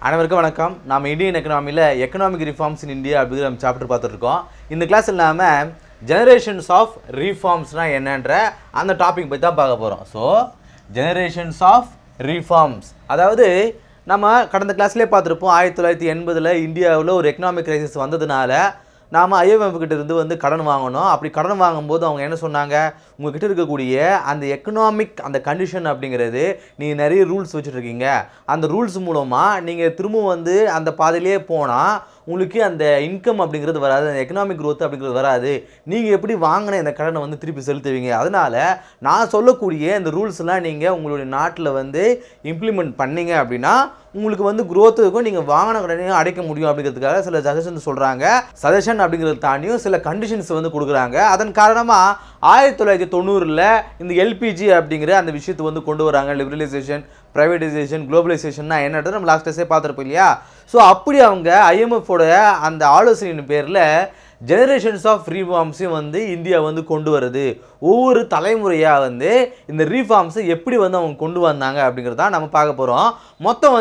அனைவருக்கும் வணக்கம். நாம் இந்தியன் எக்கனாமியில் எக்கனாமிக் ரிஃபார்ம்ஸ் இன் இந்தியா அப்படிங்கிற நம்ம சாப்டர் பார்த்துட்ருக்கோம். இந்த கிளாஸில் நாம் ஜெனரேஷன்ஸ் ஆஃப் ரீஃபார்ம்ஸ்னால் என்னன்ற அந்த டாபிக் பற்றி தான் பார்க்க போகிறோம். ஸோ ஜெனரேஷன்ஸ் ஆஃப் ரீஃபார்ம்ஸ், அதாவது நம்ம கடந்த கிளாஸ்லேயே பார்த்துருப்போம். 1980 இந்தியாவில் ஒரு எக்கனாமிக் கிரைசிஸ் வந்ததுனால நாம் IMF கிட்ட இருந்து கடன் வாங்கணும். அப்படி கடன் வாங்கும்போது அவங்க என்ன சொன்னாங்க, உங்கள்கிட்ட இருக்கக்கூடிய அந்த எக்கனாமிக் அந்த கண்டிஷன் அப்படிங்கிறது நீங்கள் நிறைய ரூல்ஸ் வச்சுட்ருக்கீங்க, அந்த ரூல்ஸ் மூலமாக நீங்கள் திரும்ப அந்த பாதையிலே போனால் உங்களுக்கு அந்த இன்கம் அப்படிங்கிறது வராது, அந்த எக்கனாமிக் க்ரோத் அப்படிங்கிறது வராது, நீங்கள் எப்படி வாங்கின இந்த கடனை திருப்பி செலுத்துவீங்க. அதனால் நான் சொல்லக்கூடிய இந்த ரூல்ஸ்லாம் நீங்கள் உங்களுடைய நாட்டில் இம்ப்ளிமெண்ட் பண்ணிங்க அப்படின்னா உங்களுக்கு க்ரோத்துக்கும் நீங்கள் வாங்கின கடனையும் அடைக்க முடியும் அப்படிங்கிறதுக்காக சில சஜஷன் சொல்கிறாங்க. சஜஷன் அப்படிங்கிறது தாண்டியும் சில கண்டிஷன்ஸ் கொடுக்குறாங்க. அதன் காரணமாக 1990 இந்த எல்பிஜி அப்படிங்கிற அந்த விஷயத்தை கொண்டு வராங்க. லிபரலைசேஷன், ப்ரைவேடைசேஷன், குளோபலைசேஷன்னா என்னன்றது நம்ம லாஸ்ட் டேஸே பார்த்துருப்போம் இல்லையா. ஸோ அப்படி அவங்க IMFோட அந்த ஆலோசனையின் பேரில் ஜெனரேஷன்ஸ் ஆஃப் ரீஃபார்ம்ஸையும் இந்தியா கொண்டு வருது. ஒவ்வொரு தலைமுறையாக இந்த ரீஃபார்ம்ஸை எப்படி அவங்க கொண்டு வந்தாங்க அப்படிங்கிறதான் நம்ம பார்க்க போகிறோம். மொத்தம்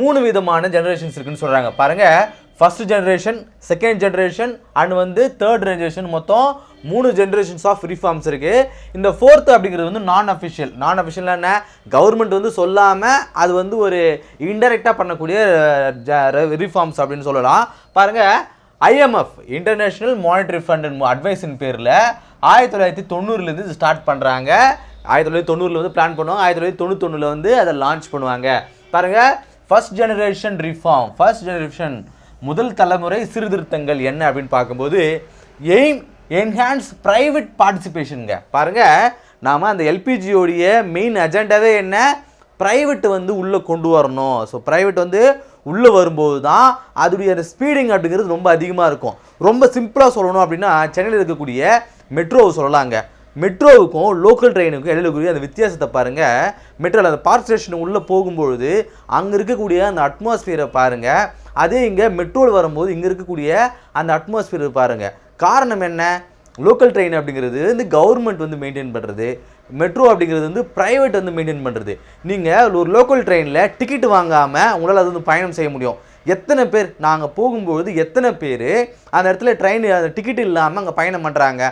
3 விதமான ஜெனரேஷன்ஸ் இருக்குன்னு சொல்கிறாங்க. பாருங்கள், first generation, second generation and third generation, மொத்தம் 3 ஜெனரேஷன்ஸ் ஆஃப் ரீஃபார்ம்ஸ் இருக்குது. இந்த ஃபோர்த் அப்படிங்கிறது நான் அஃபிஷியல். நான் அஃபிஷியல்னா என்ன, கவர்மெண்ட் சொல்லாமல் அது ஒரு இன்டெரக்டாக பண்ணக்கூடிய ரீஃபார்ம்ஸ் அப்படின்னு சொல்லலாம். பாருங்கள், IMF international monetary fund and அட்வைஸின் பேரில் 1990 ஸ்டார்ட் பண்ணுறாங்க. 1990 பிளான் பண்ணுவாங்க. 1991 அதை லான்ச் பண்ணுவாங்க. பாருங்கள், first generation reform, first generation முதல் தலைமுறை சீர்திருத்தங்கள் என்ன அப்படின்னு பார்க்கும்போது எய்ம் என்ஹான்ஸ் ப்ரைவேட் பார்ட்டிசிபேஷனுங்க. பாருங்கள், நாம் அந்த எல்பிஜியோடைய மெயின் அஜெண்டாவே என்ன, ப்ரைவேட் உள்ளே கொண்டு வரணும். ஸோ ப்ரைவேட் உள்ளே வரும்போது தான் அதோடைய அந்த ஸ்பீடிங் அப்படிங்கிறது ரொம்ப அதிகமாக இருக்கும். ரொம்ப சிம்பிளாக சொல்லணும் அப்படின்னா சென்னையில் இருக்கக்கூடிய மெட்ரோவை சொல்லலாங்க. மெட்ரோவுக்கும் லோக்கல் ட்ரெயினுக்கும் இடையில கூடிய அந்த வித்தியாசத்தை பாருங்கள். மெட்ரோவில் அந்த பார்க் ஸ்டேஷன் உள்ளே போகும்பொழுது அங்கே இருக்கக்கூடிய அந்த அட்மாஸ்பியரை பாருங்கள். அதே இங்கே மெட்ரோவில் வரும்போது இங்கே இருக்கக்கூடிய அந்த அட்மாஸ்பியரை பாருங்கள். காரணம் என்ன, லோக்கல் ட்ரெயின் அப்படிங்கிறது கவர்மெண்ட் மெயின்டைன் பண்ணுறது, மெட்ரோ அப்படிங்கிறது ப்ரைவேட் மெயின்டைன் பண்ணுறது. நீங்கள் ஒரு லோக்கல் ட்ரெயினில் டிக்கெட் வாங்காமல் உங்களால் அது பயணம் செய்ய முடியும். எத்தனை பேர் நாங்கள் போகும்பொழுது எத்தனை பேர் அந்த இடத்துல ட்ரெயின் டிக்கெட் இல்லாமல் அங்கே பயணம் பண்ணுறாங்க.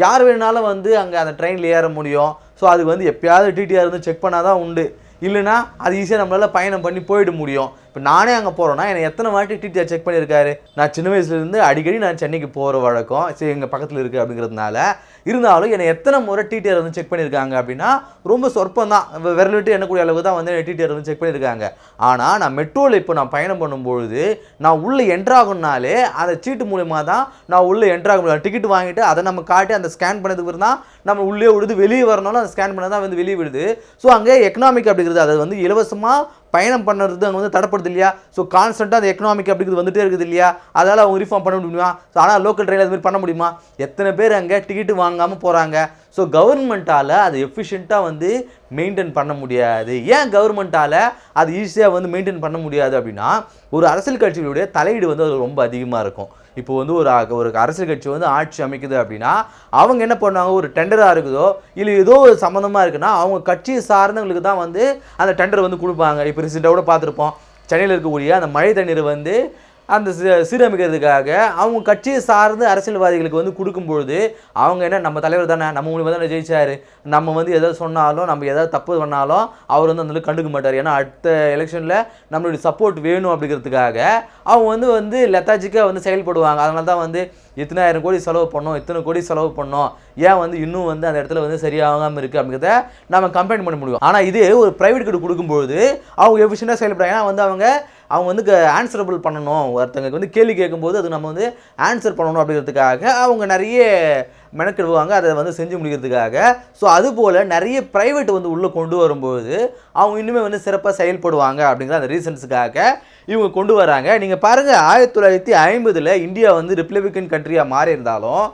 யார் வேணாலும் அங்கே அந்த ட்ரெயினில் ஏற முடியும். ஸோ அதுக்கு எப்பயாவது டிடிஆர் செக் பண்ணால் தான் உண்டு, இல்லைனா அது ஈஸியாக நம்மளால் பயணம் பண்ணி போயிட முடியும். இப்போ நானே அங்கே போகிறேன்னா என்னை எத்தனை வாட்டி டிடிஆர் செக் பண்ணியிருக்காரு. நான் சின்ன வயசுலேருந்து அடிக்கடி நான் சென்னைக்கு போகிற வழக்கம், சரி எங்கள் பக்கத்தில் இருக்குது அப்படிங்கிறதுனால. இருந்தாலும் என்னை எத்தனை முறை டிடிஆர் செக் பண்ணியிருக்காங்க அப்படின்னா ரொம்ப சொற்பம் தான், விரல் விட்டு எண்ணக்கூடிய அளவுக்கு தான் டிடிஆர் செக் பண்ணியிருக்காங்க. ஆனால் நான் மெட்ரோவில் இப்போ நான் பயணம் பண்ணும்பொழுது நான் உள்ளே என்ட்ராகணுனாலே அந்த சீட்டு மூலயமா தான் நான் உள்ளே என்ட்ராக முடியும். டிக்கெட் வாங்கிட்டு அதை நம்ம காட்டி அந்த ஸ்கேன் பண்ணதுக்கு தான் நம்ம உள்ளே விடுது, வெளியே வரணும்னா அந்த ஸ்கேன் பண்ண தான் வெளியே விடுது. ஸோ அங்கே எக்கனாமிக் அப்படிங்கிறது அது இலவசமாக பயணம் பண்ணுறது அங்கே தடப்படுது இல்லையா. ஸோ கான்ஸ்டண்ட்டாக அந்த எக்கனாமிக் அப்படிங்கிறது வந்துட்டே இருக்குது இல்லையா. அதனால் அவங்க ரீஃபார்ம் பண்ண முடியுமா. ஸோ ஆனால் லோக்கல் ட்ரெயினில் அதுமாதிரி பண்ண முடியுமா. எத்தனை பேர் அங்கே டிக்கெட்டு வாங்காமல் போகிறாங்க. ஸோ கவர்மெண்ட்டால் அது எஃபிஷியண்ட்டாக மெயின்டைன் பண்ண முடியாது. ஏன் கவர்மெண்ட்டால் அது ஈஸியாக மெயின்டைன் பண்ண முடியாது அப்படின்னா, ஒரு அரசியல் கட்சிகளுடைய தலையீடு அது ரொம்ப அதிகமாக இருக்கும். இப்போ ஒரு அரசியல் கட்சி ஆட்சி அமைக்குது அப்படின்னா அவங்க என்ன பண்ணுவாங்க, ஒரு டெண்டராக இருக்குதோ இல்லை ஏதோ ஒரு சம்மந்தமாக இருக்குன்னா அவங்க கட்சியை சார்ந்தவங்களுக்கு தான் அந்த டெண்டர் கொடுப்பாங்க. இப்போ ரீசெண்டாக கூட பார்த்துருப்போம், சென்னையில் இருக்கக்கூடிய அந்த மழை தண்ணீர் அந்த சீரமைக்கிறதுக்காக அவங்க கட்சியை சார்ந்து அரசியல்வாதிகளுக்கு கொடுக்கும்பொழுது அவங்க என்ன, நம்ம தலைவர் தானே, நம்ம மூலியமாக தானே ஜெயிச்சார், நம்ம எதாவது சொன்னாலும் நம்ம எதாவது தப்பு பண்ணாலும் அவர் அந்த கண்டுக்க மாட்டார். ஏன்னா அடுத்த எலெக்ஷனில் நம்மளுடைய சப்போர்ட் வேணும் அப்படிங்கிறதுக்காக அவங்க லெத்தாஜிக்காக செயல்படுவாங்க. அதனால தான் இத்தனை ஆயிரம் கோடி செலவு பண்ணோம், இத்தனை கோடி செலவு பண்ணோம், ஏன் இன்னும் அந்த இடத்துல சரியாகாமல் இருக்குது அப்படிங்கிறத நம்ம கம்ப்ளைண்ட் பண்ண முடியும். ஆனால் இதே ஒரு ப்ரைவேட் கிட்ட கொடுக்கும்போது அவங்க எஃபிஷியண்டாக செயல்படுறாங்க. ஏன்னா அவங்க ஆன்சரபிள் பண்ணணும், ஒருத்தங்க கேள்வி கேட்கும்போது அது நம்ம ஆன்சர் பண்ணணும் அப்படிங்கிறதுக்காக அவங்க நிறைய மெனக்கிடுவாங்க, அதை செஞ்சு முடிக்கிறதுக்காக. ஸோ அதுபோல் நிறைய ப்ரைவேட் உள்ளே கொண்டு வரும்போது அவங்க இன்னுமே சிறப்பாக செயல்படுவாங்க அப்படிங்கிற அந்த ரீசன்ஸுக்காக இவங்க கொண்டு வராங்க. நீங்கள் பாருங்கள், 1950 இந்தியா ரிப்பப்ளிகன் கண்ட்ரியாக மாறி இருந்தாலும்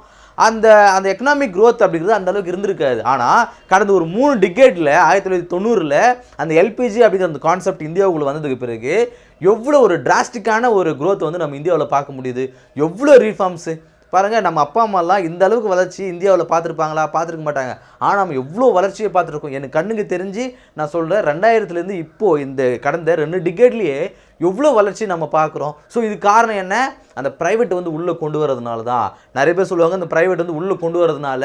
அந்த எக்கனாமிக் க்ரோத் அப்படிங்கிறது அந்த அளவுக்கு இருந்திருக்காது. ஆனால் கடந்த ஒரு 3 டிகேட்டில் 1990 அந்த எல்பிஜி அப்படிங்கிற அந்த கான்செப்ட் இந்தியாவுக்குள்ளே வந்ததுக்கு பிறகு எவ்வளோ ஒரு டிராஸ்டிக்கான ஒரு க்ரோத் நம்ம இந்தியாவில் பார்க்க முடியுது. எவ்வளோ ரீஃபார்ம்ஸு பாருங்கள். நம்ம அப்பா அம்மாலாம் இந்த அளவுக்கு வளர்ச்சி இந்தியாவில் பார்த்துருப்பாங்களா, பார்த்துருக்க மாட்டாங்க. ஆனால் நம்ம எவ்வளோ வளர்ச்சியை பார்த்துருக்கோம். எனக்கு கண்ணுக்கு தெரிஞ்சு நான் சொல்கிறேன், 2000 இப்போது இந்த கடந்த 2 டிகேட்லேயே எவ்வளோ வளர்ச்சி நம்ம பார்க்குறோம். ஸோ இது காரணம் என்ன? அந்த ப்ரைவேட் வந்து உள்ளே கொண்டு வரதுனால தான். நிறைய பேர் சொல்லுவாங்க அந்த ப்ரைவேட் வந்து உள்ளே கொண்டு வரதுனால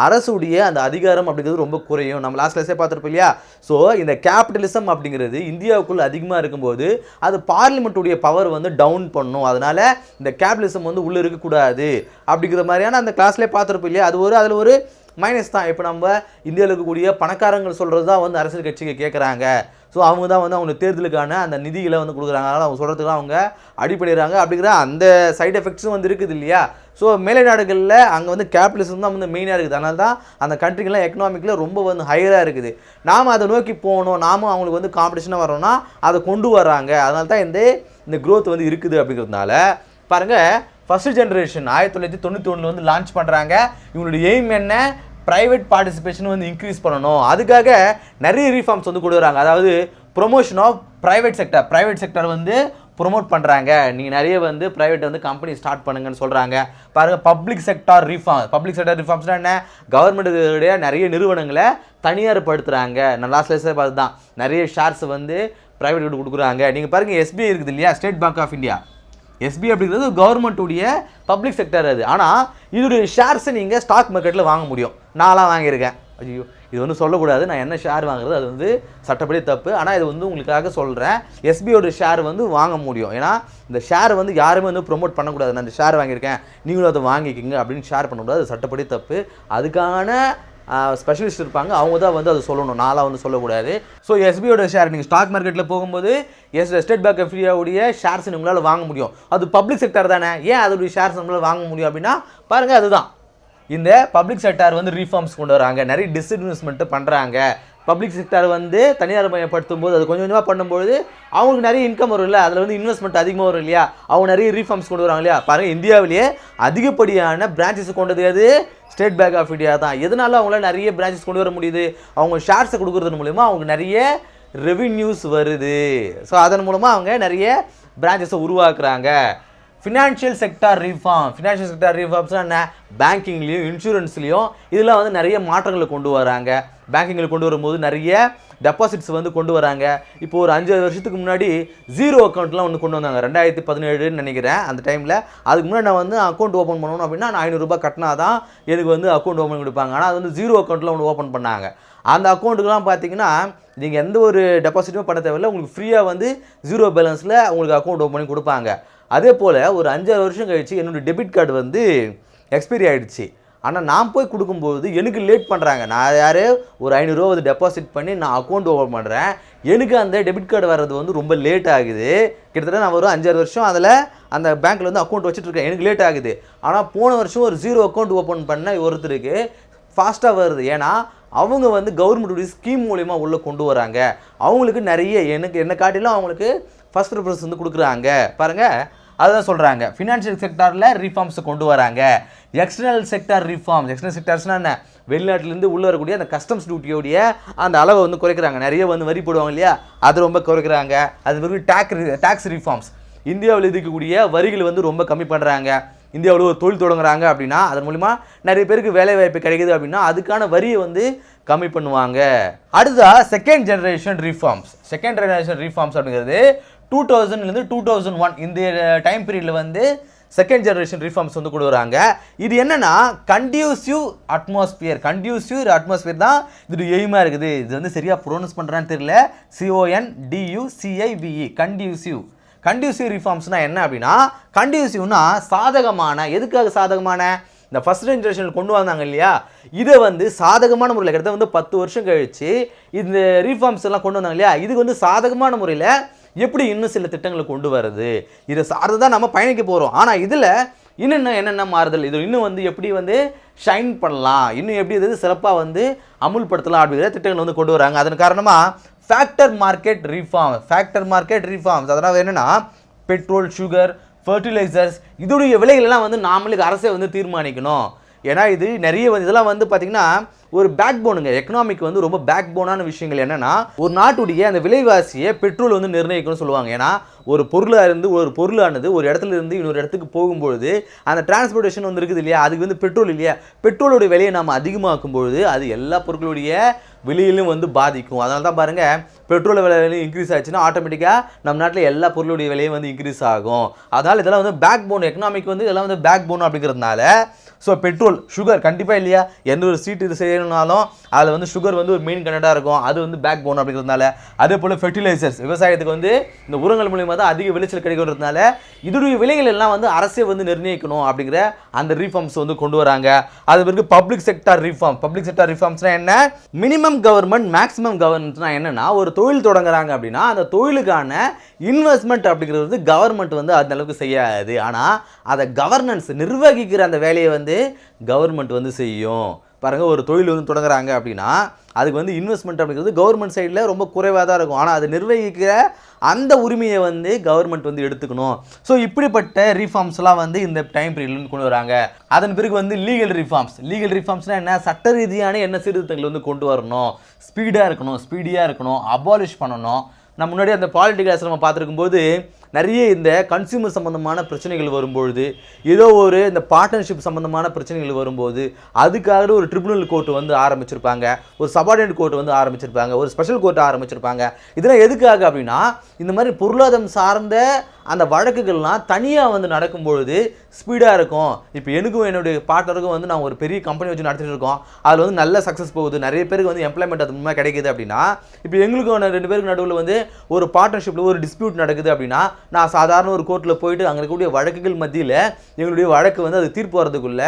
அரசுடைய அந்த அதிகாரம் அப்படிங்கிறது ரொம்ப குறையும். நம்ம லாஸ்ட் கிளாஸே பார்த்துருப்போம் இல்லையா? ஸோ இந்த கேபிட்டலிசம் அப்படிங்கிறது இந்தியாவுக்குள்ள அதிகமாக இருக்கும்போது அது பார்லிமெண்ட்டுடைய பவர் வந்து டவுன் பண்ணும். அதனால் இந்த கேபிட்டலிசம் வந்து உள்ளே இருக்கக்கூடாது அப்படிங்கிற மாதிரியான அந்த கிளாஸ்லேயே பார்த்துருப்போம் இல்லையா? அதில் ஒரு மைனஸ் தான். இப்போ நம்ம இந்தியாவில் இருக்கக்கூடிய பணக்காரங்கள் சொல்கிறது தான் வந்து அரசியல் கட்சிக்கு கேட்குறாங்க. ஸோ அவங்க தான் வந்து அவங்க தேர்தலுக்கான அந்த நிதிகளை வந்து கொடுக்குறாங்க. அதனால் அவங்க சொல்கிறதுக்கு அவங்க அடிப்படைகிறாங்க அப்படிங்கிற அந்த சைடு எஃபெக்ட்ஸும் வந்து இருக்குது இல்லையா? ஸோ மேலை நாடுகளில் அங்கே வந்து கேபிட்டலிசம் தான் வந்து மெயினாக இருக்குது. அதனால தான் அந்த கண்ட்ரிக்கெலாம் எக்கனாமிக்கில் ரொம்ப வந்து ஹையராக இருக்குது. நாம் அதை நோக்கி போகணும், நாமும் அவங்களுக்கு வந்து காம்படிஷனாக வரோம்னா அதை கொண்டு வராங்க. அதனால தான் இந்த க்ரோத் வந்து இருக்குது அப்படிங்கிறதுனால பாருங்கள், ஃபஸ்ட்டு ஜென்ரேஷன் 1991 வந்து லான்ச் பண்ணுறாங்க. இவங்களுடைய எய்ம் என்ன? ப்ரைவேட் பார்ட்டிசிபேஷன் வந்து இன்க்ரீஸ் பண்ணணும். அதுக்காக நிறைய ரீஃபார்ம்ஸ் வந்து கொண்டு வராங்க. அதாவது ப்ரொமோஷன் ஆஃப் ப்ரைவேட் செக்டர் வந்து ப்ரொமோட் பண்ணுறாங்க. நீங்கள் நிறைய வந்து ப்ரைவேட் வந்து கம்பெனி ஸ்டார்ட் பண்ணுங்கன்னு சொல்கிறாங்க. பாருங்கள், பப்ளிக் செக்டார் ரிஃபார்ம்ஸ்னால் என்ன? கவர்மெண்ட்டுடைய நிறைய நிறுவனங்களை தனியார் படுத்துகிறாங்க. நான் லாஸ்ட் லேஸே பார்த்து தான் நிறைய ஷேர்ஸ் வந்து ப்ரைவேட் கொடுக்குறாங்க. நீங்கள் பாருங்கள், எஸ்பிஐ இருக்குது இல்லையா? State Bank of India. SBI அப்படிங்கிறது கவர்மெண்ட்டுடைய பப்ளிக் செக்டர் அது. ஆனால் இதோடைய ஷேர்ஸை நீங்கள் ஸ்டாக் மார்க்கெட்டில் வாங்க முடியும். நான்லாம் வாங்கியிருக்கேன். ஐயோ, இது வந்து சொல்லக்கூடாது, நான் என்ன ஷேர் வாங்குறது அது வந்து சட்டப்படி தப்பு. ஆனால் இது வந்து உங்களுக்காக சொல்கிறேன், எஸ்பிஐயோட ஷேர் வந்து வாங்க முடியும். ஏன்னா இந்த ஷேர் வந்து யாருமே வந்து ப்ரொமோட் பண்ணக்கூடாது. நான் இந்த ஷேர் வாங்கியிருக்கேன், நீங்களும் அதை வாங்கிக்கிங்க அப்படின்னு ஷேர் பண்ணக்கூடாது. அது சட்டப்படி தப்பு. அதுக்கான ஸ்பெஷலிஸ்ட் இருப்பாங்க, அவங்க தான் வந்து அதை சொல்லணும், நான்லாம் வந்து சொல்லக்கூடாது. ஸோ எஸ்பிஐயோட ஷேர் நீங்கள் ஸ்டாக் மார்க்கெட்டில் போகும்போது ஸ்டேட் பேங்க் ஆஃப் இந்தியாவுடைய ஷேர்ஸ் உங்களால் வாங்க முடியும். அது பப்ளிக் செக்டார் தானே, ஏன் அதோடைய ஷேர்ஸ் நம்மளால் வாங்க முடியும் அப்படின்னா பாருங்கள், அதுதான் இந்த பப்ளிக் செக்டார் வந்து ரீஃபார்ம்ஸ் கொண்டு வராங்க. நிறைய டிஸ்இன்வெஸ்ட்மெண்ட்டு பண்ணுறாங்க. பப்ளிக் செக்டார் வந்து தனியார் மயப்படுத்தும் போது அது கொஞ்சம் கொஞ்சமாக பண்ணும்போது அவங்களுக்கு நிறைய இன்கம் வரும் இல்லை, அதில் வந்து இன்வெஸ்ட்மெண்ட் அதிகமாக வரும் இல்லையா? அவங்க நிறைய ரீஃபார்ம்ஸ் கொண்டு வராங்க இல்லையா? பாருங்கள், இந்தியாவிலேயே அதிகப்படியான பிரான்ச்சஸ் கொண்டது அது ஸ்டேட் பேங்க் ஆஃப் இந்தியா தான். எதனால அவங்களால நிறைய பிரான்ச்சஸ் கொண்டு வர முடியுது? அவங்க ஷேர்ஸை கொடுக்குறது மூலிமா அவங்க நிறைய ரெவின்யூஸ் வருது. ஸோ அதன் மூலமாக அவங்க நிறைய பிரான்ச்சஸை உருவாக்குறாங்க. ஃபினான்ஷியல் செக்டார் ரிஃபார்ம்ஸ்னால் என்ன? பேங்கிங்லேயும் இன்சூரன்ஸ்லேயும் இதெல்லாம் வந்து நிறைய மாற்றங்களை கொண்டு வராங்க. பேங்கிங்கில் கொண்டு வரும்போது நிறைய டெபாசிட்ஸ் வந்து கொண்டு வராங்க. இப்போ ஒரு 5 வருஷத்துக்கு முன்னாடி ஜீரோ அக்கௌண்ட்லாம் ஒன்று கொண்டு வந்தாங்க, 2017 நினைக்கிறேன் அந்த டைமில். அதுக்கு முன்னாடி நான் வந்து அக்கௌண்ட் ஓப்பன் பண்ணணும் அப்படின்னா நான் 500 ரூபாய் கட்டினா தான் எனக்கு வந்து அக்கௌண்ட் ஓப்பன் கொடுப்பாங்க. ஆனால் அது வந்து ஜீரோ அக்கௌண்ட்டில் ஒன்று ஓப்பன் பண்ணாங்க. அந்த அக்கௌண்ட்டுக்கெலாம் பார்த்தீங்கன்னா நீங்கள் எந்த ஒரு டெபாசிட்டுமே பண்ண தேவையில்லை, உங்களுக்கு ஃப்ரீயாக வந்து ஜீரோ பேலன்ஸில் உங்களுக்கு அக்கௌண்ட் ஓப்பன் பண்ணி கொடுப்பாங்க. அதே போல் ஒரு 5-6 வருஷம் கழிச்சு என்னோடய டெபிட் கார்டு வந்து எக்ஸ்பைரி ஆகிடுச்சு. ஆனால் நான் போய் கொடுக்கும்போது எனக்கு லேட் பண்ணுறாங்க. நான் ஒரு 500 ரூபா வந்து டெபாசிட் பண்ணி நான் அக்கௌண்ட் ஓப்பன் பண்ணுறேன், எனக்கு அந்த டெபிட் கார்டு வர்றது வந்து ரொம்ப லேட் ஆகுது. கிட்டத்தட்ட நான் ஒரு 5-6 வருஷம் அதில் அந்த பேங்க்கில் வந்து அக்கௌண்ட் வச்சுட்ருக்கேன், எனக்கு லேட் ஆகுது. ஆனால் போன வருஷம் ஒரு ஜீரோ அக்கௌண்ட் ஓப்பன் பண்ண ஒருத்தருக்கு ஃபாஸ்ட்டாக வருது. ஏன்னா அவங்க வந்து கவர்மெண்ட்டுடைய ஸ்கீம் மூலிமா உள்ளே கொண்டு வராங்க. அவங்களுக்கு நிறைய என்ன காட்டிலும் அவங்களுக்கு ஃபஸ்ட் ப்ரிஃபரன்ஸ் வந்து கொடுக்குறாங்க. பாருங்கள், அதுதான் சொல்கிறாங்க, ஃபினான்ஷியல் செக்டாரில் ரீஃபார்ம்ஸ் கொண்டு வராங்க. எக்ஸ்டர்னல் செக்டார்ஸ்னால் என்ன? வெளிநாட்டிலேருந்து உள்ளே வரக்கூடிய அந்த கஸ்டம்ஸ் டியூட்டியோடைய அந்த அளவை வந்து குறைக்கிறாங்க. நிறைய வந்து வரி போடுவாங்க இல்லையா, அது ரொம்ப குறைக்கிறாங்க. அது பிறகு டேக்ஸ் ரீஃபார்ம்ஸ், இந்தியாவில் இருக்கக்கூடிய வரிகள் வந்து ரொம்ப கம்மி பண்ணுறாங்க. இந்தியாவில் ஒரு தொழில் தொடங்குறாங்க அப்படின்னா அதன் மூலிமா நிறைய பேருக்கு வேலை வாய்ப்பு கிடைக்குது அப்படின்னா அதுக்கான வரியை வந்து கம்மி பண்ணுவாங்க. அடுத்ததாக செகண்ட் ஜெனரேஷன் ரீஃபார்ம்ஸ் அப்படிங்கிறது 2000 2001 இந்த டைம் பீரியடில் வந்து செகண்ட் ஜெனரேஷன் ரீஃபார்ம்ஸ் வந்து கொண்டு வராங்க. இது என்னன்னா கண்டியூசிவ் அட்மாஸ்பியர் தான் இது எய்மாக இருக்குது. இது வந்து சரியாக ப்ரொனவுன்ஸ் பண்ணுறான்னு தெரியல, CONDUCIVE கண்டியூசிவ் ரீஃபார்ம்ஸ்னால் என்ன அப்படின்னா, கண்டியூசிவ்னா சாதகமான, எதுக்காக சாதகமான? இந்த ஃபஸ்ட் ஜெனரேஷனில் கொண்டு வந்தாங்க இல்லையா, இதை வந்து சாதகமான முறையில் கிட்டத்தட்ட வந்து 10 வருஷம் கழிச்சு இந்த ரீஃபார்ம்ஸ் எல்லாம் கொண்டு வந்தாங்க இல்லையா, இதுக்கு வந்து சாதகமான முறையில் எப்படி இன்னும் சில திட்டங்களை கொண்டு வருது, இதை சார்ந்து தான் நம்ம பயணிக்க போகிறோம். ஆனால் இதில் என்னென்ன மாறுதல், இது இன்னும் வந்து எப்படி வந்து ஷைன் பண்ணலாம், இன்னும் எப்படி இது சிறப்பாக வந்து அமுல்படுத்தலாம் அப்படிங்கிற திட்டங்கள் வந்து கொண்டு வராங்க. அதன் காரணமாக ஃபேக்டர் மார்க்கெட் ரீஃபார்ம்ஸ் அதனால் என்னென்னா பெட்ரோல், சுகர், ஃபர்டிலைசர்ஸ் இதோடைய விலைகளெல்லாம் வந்து நாமளுக்கு அரசே வந்து தீர்மானிக்கணும். ஏன்னா இது நிறைய வந்து இதெல்லாம் வந்து பார்த்திங்கன்னா ஒரு பேக் போனுங்க, எக்கனாமிக் வந்து ரொம்ப பேக் போனான விஷயங்கள். என்னென்னா ஒரு நாட்டுடைய அந்த விலைவாசியை பெட்ரோல் வந்து நிர்ணயிக்கணும்னு சொல்லுவாங்க. ஏன்னா ஒரு பொருளாக இருந்து ஒரு பொருளானது ஒரு இடத்துல இருந்து இன்னொரு இடத்துக்கு போகும்பொழுது அந்த டிரான்ஸ்போர்ட்டேஷன் வந்து இருக்குது இல்லையா, அதுக்கு வந்து பெட்ரோல் இல்லையா, பெட்ரோலோட விலையை நம்ம அதிகமாக்கும் பொழுது அது எல்லா பொருட்களுடைய விலையிலும் வந்து பாதிக்கும். அதனால தான் பாருங்கள், பெட்ரோல் விலை இன்க்ரீஸ் ஆச்சுன்னா ஆட்டோமேட்டிக்காக நம்ம நாட்டில் எல்லா பொருளுடைய விலையும் வந்து இன்க்ரீஸ் ஆகும். அதனால் இதெல்லாம் வந்து பேக் போன், எக்கனாமிக் வந்து இதெல்லாம் வந்து பேக் போன் அப்படிங்கிறதுனால ஸோ பெட்ரோல், சுகர் கண்டிப்பாக இல்லையா, எந்த ஒரு சீட் இது செய்யணும்னாலும் அதில் வந்து சுகர் வந்து ஒரு மெயின் கண்டென்ட்டாக இருக்கும். அது வந்து பேக் போன் அப்படிங்கிறதுனால. அதே போல் ஃபெர்டிலைசர்ஸ், விவசாயத்துக்கு வந்து இந்த உரங்கள் மூலியமாக தான் அதிக விளைச்சல் கிடைக்கிறதுனால இதோடைய விலைகள் எல்லாம் வந்து அரசே வந்து நிர்ணயிக்கணும் அப்படிங்கிற அந்த ரீஃபார்ம்ஸ் வந்து கொண்டு வராங்க. அது பிறகு public sector reform. Public sector ரிஃபார்ம்ஸ்னால் என்ன, மினிமம் கவர்மெண்ட் மேக்ஸிமம் கவர்னன்ஸ்னால் என்னன்னா, ஒரு தொழில் தொடங்குறாங்க அப்படின்னா அந்த தொழிலுக்கான இன்வெஸ்ட்மெண்ட் அப்படிங்கிறது கவர்மெண்ட் வந்து அந்த அளவுக்கு செய்யாது. ஆனால் அதை கவர்னன்ஸ் நிர்வகிக்கிற அந்த வேலையை வந்து கவர்மெண்ட் வந்து செய்யும். பாருங்கள், ஒரு தொழில் வந்து தொடங்குறாங்க அப்படின்னா அதுக்கு வந்து இன்வெஸ்ட்மெண்ட் அப்படிங்கிறது கவர்மெண்ட் சைடில் ரொம்ப குறைவாக தான் இருக்கும். ஆனால் அதை நிர்வகிக்கிற அந்த உரிமையை வந்து கவர்மெண்ட் வந்து எடுத்துக்கணும். ஸோ இப்படிப்பட்ட ரீஃபார்ம்ஸ்லாம் வந்து இந்த டைம் பீரியட்லேருந்து கொண்டு வராங்க. அதன் பிறகு வந்து லீகல் ரிஃபார்ம்ஸ். லீகல் ரிஃபார்ம்ஸ்னால் என்ன, சட்ட ரீதியான என்ன சீர்திருத்தங்கள் வந்து கொண்டு வரணும், ஸ்பீடியாக இருக்கணும், அபாலிஷ் பண்ணணும். நம்ம முன்னாடி அந்த பாலிட்டிக்கல் நம்ம பார்த்துருக்கும்போது நிறைய இந்த கன்சியூமர் சம்மந்தமான பிரச்சனைகள் வரும்பொழுது, ஏதோ ஒரு இந்த பார்ட்னர்ஷிப் சம்மந்தமான பிரச்சனைகள் வரும்போது அதுக்காக ஒரு ட்ரிபுனல் கோர்ட் வந்து ஆரம்பிச்சிருப்பாங்க, ஒரு சபார்டினேட் கோர்ட் வந்து ஆரம்பிச்சிருப்பாங்க, ஒரு ஸ்பெஷல் கோர்ட் ஆரம்பிச்சிருப்பாங்க. இதெல்லாம் எதுக்காக அப்படின்னா, இந்த மாதிரி பொருளாதாரம் சார்ந்த அந்த வழக்குகள்லாம் தனியாக வந்து நடக்கும்பொழுது ஸ்பீடாக இருக்கும். இப்போ எனக்கும் என்னுடைய பார்ட்னருக்கும் வந்து நான் ஒரு பெரிய கம்பெனி வச்சு நடத்திட்டு இருக்கோம், அதில் வந்து நல்ல சக்ஸஸ் போகுது, நிறைய பேருக்கு வந்து எம்ப்ளாய்மெண்ட் அது மூலமாக கிடைக்குது அப்படின்னா, இப்போ எங்களுக்கும் 2 பேருக்கு நடுவில் வந்து ஒரு பார்ட்னர்ஷிப்பில் ஒரு டிஸ்பியூட் நடக்குது அப்படின்னா, நான் சாதாரண ஒரு கோர்ட்டில் போயிட்டு அங்கே இருக்கக்கூடிய வழக்குகள் மத்தியில் எங்களுடைய வழக்கு வந்து அது தீர்ப்பு வரதுக்குள்ள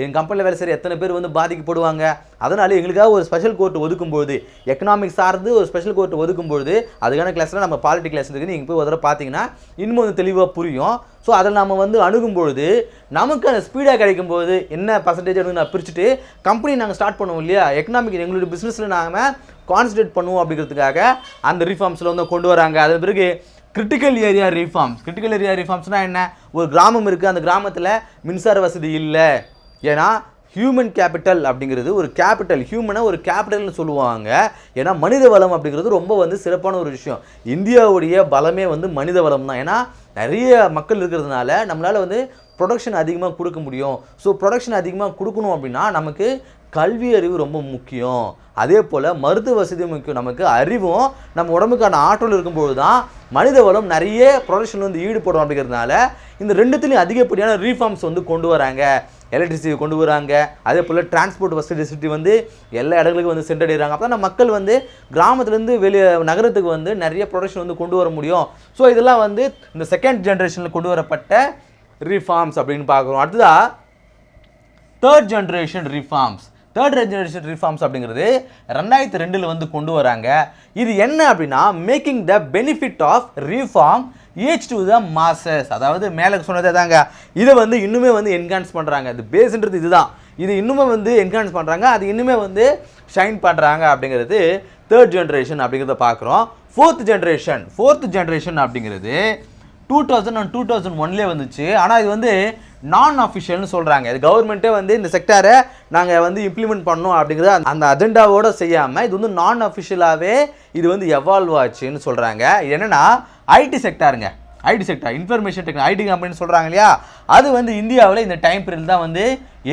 என் கம்பெனியில் வேலை செய்கிற எத்தனை பேர் வந்து பாதிக்கப்படுவாங்க. அதனால எங்களுக்காக ஒரு ஸ்பெஷல் கோர்ட் ஒதுக்கும்போது, எக்கனாமிக் சார்ந்து ஒரு ஸ்பெஷல் கோர்ட் ஒதுக்கும்போது, அதுக்கான கிளாஸில் நம்ம பாலிட்டி கிளாஸ் இருக்குது, நீங்கள் போய் ஒரு தடவை பார்த்தீங்கன்னா இன்னும் வந்து தெளிவாக புரியும். ஸோ அதில் நம்ம வந்து அணுகும்பொழுது நமக்கு அந்த ஸ்பீடாக கிடைக்கும்போது என்ன பர்சன்டேஜ் வந்து நான் பிரிச்சுட்டு கம்பெனி நாங்கள் ஸ்டார்ட் பண்ணுவோம் இல்லையா, எக்கனாமிக் எங்களுடைய பிஸ்னஸில் நாங்கள் கான்சன்ட்ரேட் பண்ணுவோம் அப்படிங்கிறதுக்காக அந்த ரிஃபார்ம்ஸில் வந்து கொண்டு வராங்க. அது பிறகு கிரிட்டிக்கல் ஏரியா ரிஃபார்ம்ஸ்னால் என்ன, ஒரு கிராமம் இருக்குது, அந்த கிராமத்தில் மின்சார வசதி இல்லை, ஏன்னா ஹியூமன் கேபிட்டல் அப்படிங்கிறது ஒரு கேபிட்டல், ஹியூமனை ஒரு கேபிட்டல்னு சொல்லுவாங்க. ஏன்னா மனித வளம் அப்படிங்கிறது ரொம்ப வந்து சிறப்பான ஒரு விஷயம். இந்தியாவுடைய பலமே வந்து மனித வளம் தான். ஏன்னா நிறைய மக்கள் இருக்கிறதுனால நம்மளால் வந்து ப்ரொடக்ஷன் அதிகமாக கொடுக்க முடியும். ஸோ ப்ரொடக்ஷன் அதிகமாக கொடுக்கணும் அப்படின்னா நமக்கு கல்வி அறிவு ரொம்ப முக்கியம். அதே போல் மருத்துவ வசதி முக்கியம். நமக்கு அறிவும் நம்ம உடம்புக்கான ஆற்றல் இருக்கும்போது தான் மனித வளம் நிறைய ப்ரொடக்ஷன் வந்து ஈடுபடும். அப்படிங்கிறதுனால இந்த ரெண்டுத்துலேயும் அதிகப்படியான ரீஃபார்ம்ஸ் வந்து கொண்டு வராங்க. எலக்ட்ரிசிட்டி கொண்டு வராங்க, அதே போல் டிரான்ஸ்போர்ட் ஃபெசிலிட்டி வந்து எல்லா இடங்களுக்கும் வந்து சென்றடைகிறாங்க. அப்போ தான் மக்கள் வந்து கிராமத்துலேருந்து வெளியே நகரத்துக்கு வந்து நிறைய ப்ரொடக்ஷன் வந்து கொண்டு வர முடியும். ஸோ இதெல்லாம் வந்து இந்த செகண்ட் ஜென்ரேஷனில் கொண்டு வரப்பட்ட ரீஃபார்ம்ஸ் அப்படின்னு பார்க்குறோம். அடுத்ததாக தேர்ட் ஜென்ரேஷன் ரிஃபார்ம்ஸ் அப்படிங்கிறது 2002 வந்து கொண்டு வராங்க. இது என்ன அப்படின்னா, making the benefit of reform each to the masses. அதாவது மேலே சொன்னதே தாங்க, இதை வந்து இன்னுமே வந்து என்ஹான்ஸ் பண்ணுறாங்க. இது பேஸ்ன்றது இதுதான், இது இன்னுமே வந்து என்ஹான்ஸ் பண்ணுறாங்க, அது இன்னுமே வந்து ஷைன் பண்ணுறாங்க. அப்படிங்கிறது தேர்ட் ஜென்ரேஷன் அப்படிங்கிறத பார்க்குறோம். ஃபோர்த் ஜென்ரேஷன் அப்படிங்கிறது 2000 and 2001 வந்துச்சு. ஆனால் இது வந்து நான் அஃபிஷியல்னு சொல்கிறாங்க. இது கவர்மெண்ட்டே வந்து இந்த செக்டாரை நாங்கள் வந்து இம்ப்ளிமெண்ட் பண்ணோம் அப்படிங்கிறத அந்த அஜெண்டாவோடு செய்யாமல் இது வந்து நான் அஃபிஷியலாகவே இது வந்து எவால்வ் ஆச்சுன்னு சொல்கிறாங்க. என்னென்னா IT sector, information technology, IT கம்பெனின்னு சொல்கிறாங்க இல்லையா, அது வந்து இந்தியாவில் இந்த டைம் பீரியட் தான் வந்து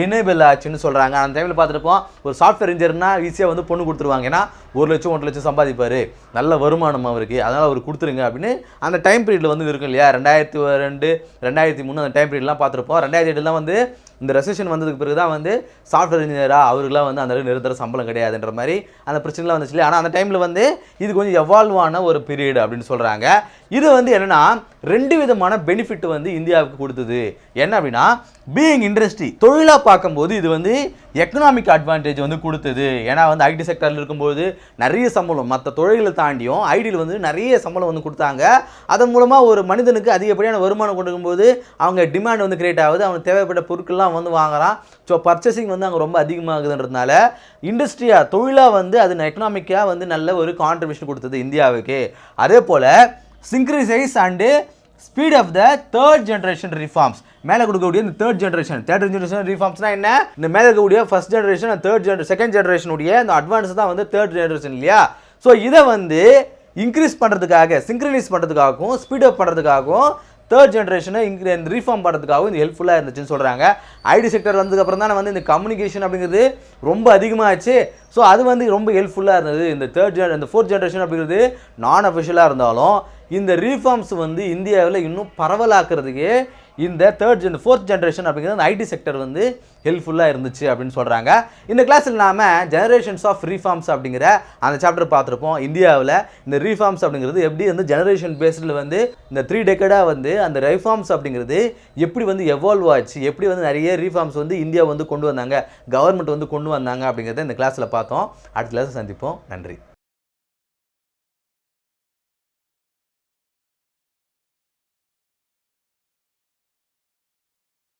எனேபிள் ஆச்சுன்னு சொல்கிறாங்க. அந்த டைமில் பார்த்துருப்போம், ஒரு சாஃப்ட்வேர் இன்ஜினியர்னா ஈஸியாக வந்து பொண்ணு கொடுத்துருவாங்க. ஏன்னா 1 லட்சம் 1.5 லட்சம் சம்பாதிப்பார், நல்ல வருமானம் அவருக்கு, அதனால் அவர் கொடுத்துருங்க அப்படின்னு அந்த டைம் பீரியடில் வந்து இருக்கும் இல்லையா. 2002 2003 அந்த டைம் பீரியட்லாம் பார்த்துருப்போம். 2008 தான் வந்து இந்த ரெசெஷன் வந்ததுக்கு பிறகு தான் வந்து சாஃப்ட்வேர் இன்ஜினியராக அவருக்குலாம் வந்து அந்த நிரந்தர சம்பளம் கிடையாதுன்ற மாதிரி அந்த பிரச்சனைலாம் வந்துச்சு இல்லையா. ஆனால் அந்த டைமில் வந்து இது கொஞ்சம் எவால்வான ஒரு பீரியட் அப்படின்னு சொல்கிறாங்க. இது வந்து என்னென்னா 2 விதமான பெனிஃபிட் வந்து இந்தியாவுக்கு கொடுத்தது. என்ன அப்படின்னா, பீயிங் இண்டஸ்ட்ரி, தொழிலாக பார்க்கும்போது இது வந்து எக்கனாமிக் அட்வான்டேஜ் வந்து கொடுத்தது. ஏன்னா வந்து ஐடி செக்டரில் இருக்கும்போது நிறைய சம்பளம், மற்ற தொழில்களை தாண்டியும் ஐடியில் வந்து நிறைய சம்பளம் வந்து கொடுத்தாங்க. அதன் மூலமாக ஒரு மனிதனுக்கு அதிகப்படியான வருமானம் கொடுக்கும்போது அவங்க டிமாண்ட் வந்து கிரியேட் ஆகுது, அவனுக்கு தேவைப்பட்ட பொருட்கள்லாம் வந்து வாங்குறான். ஸோ பர்ச்சேசிங் வந்து அங்கே ரொம்ப அதிகமாகுதுன்றதுனால இண்டஸ்ட்ரியாக தொழிலாக வந்து அது எக்கனாமிக்காக வந்து நல்ல ஒரு கான்ட்ரிபியூஷன் கொடுத்தது இந்தியாவுக்கு. அதே போல் synchronise and speed of the third generation reforms. மேலே கொடுக்கக்கூடிய இந்த தேர்ட் ஜென்ரேஷன் ரிஃபார்ம்ஸ்னா என்ன, இந்த மேலே இருக்கக்கூடிய ஃபர்ஸ்ட் ஜென்ரேஷன் செகண்ட் ஜென்ரேஷனுடைய அந்த அட்வான்ஸ் தான் வந்து தேர்ட் ஜென்ரேஷன் இல்லையா. ஸோ இதை வந்து இன்க்ரீஸ் பண்ணுறதுக்காக, சிங்க்ரனைஸ் பண்ணுறதுக்காகவும், ஸ்பீடப் பண்ணுறதுக்காகவும், தேர்ட் ஜென்ரேஷனை இந்த ரீஃபார்ம் பண்ணுறதுக்காகவும் இது ஹெல்ப்ஃபுல்லாக இருந்துச்சுன்னு சொல்கிறாங்க. ஐடி செக்டர் வந்ததுக்கப்புறம் தான் வந்து இந்த கம்யூனிகேஷன் அப்படிங்கிறது ரொம்ப அதிகமாகிடுச்சு. ஸோ அது வந்து ரொம்ப ஹெல்ப்ஃபுல்லாக இருந்தது. இந்த ஃபோர்த் ஜென்ரேஷன் அப்படிங்கிறது நான் அஃபிஷியலாக இருந்தாலும் இந்த ரீஃபார்ம்ஸ் வந்து இந்தியாவில் இன்னும் பரவலாக்குறதுக்கு இந்த ஃபோர்த் ஜென்ரேஷன் அப்படிங்கிறது அந்த ஐடி செக்டர் வந்து ஹெல்ப்ஃபுல்லாக இருந்துச்சு அப்படின்னு சொல்கிறாங்க. இந்த கிளாஸில் நாம் ஜெனரேஷன்ஸ் ஆஃப் ரீஃபார்ம்ஸ் அப்படிங்கிற அந்த சாப்டர் பார்த்துருப்போம். இந்தியாவில் இந்த ரீஃபார்ம்ஸ் அப்படிங்கிறது எப்படி வந்து ஜெனரேஷன் பேஸில் வந்து இந்த 3 டெக்கடாக வந்து அந்த ரீஃபார்ம்ஸ் அப்படிங்கிறது எப்படி வந்து எவால்வ் ஆச்சு, எப்படி வந்து நிறைய ரீஃபார்ம்ஸ் வந்து இந்தியா வந்து கொண்டு வந்தாங்க, கவர்மெண்ட் வந்து கொண்டு வந்தாங்க அப்படிங்கிறத இந்த கிளாஸில் பார்த்தோம். அடுத்த கிளாஸில் சந்திப்போம். நன்றி.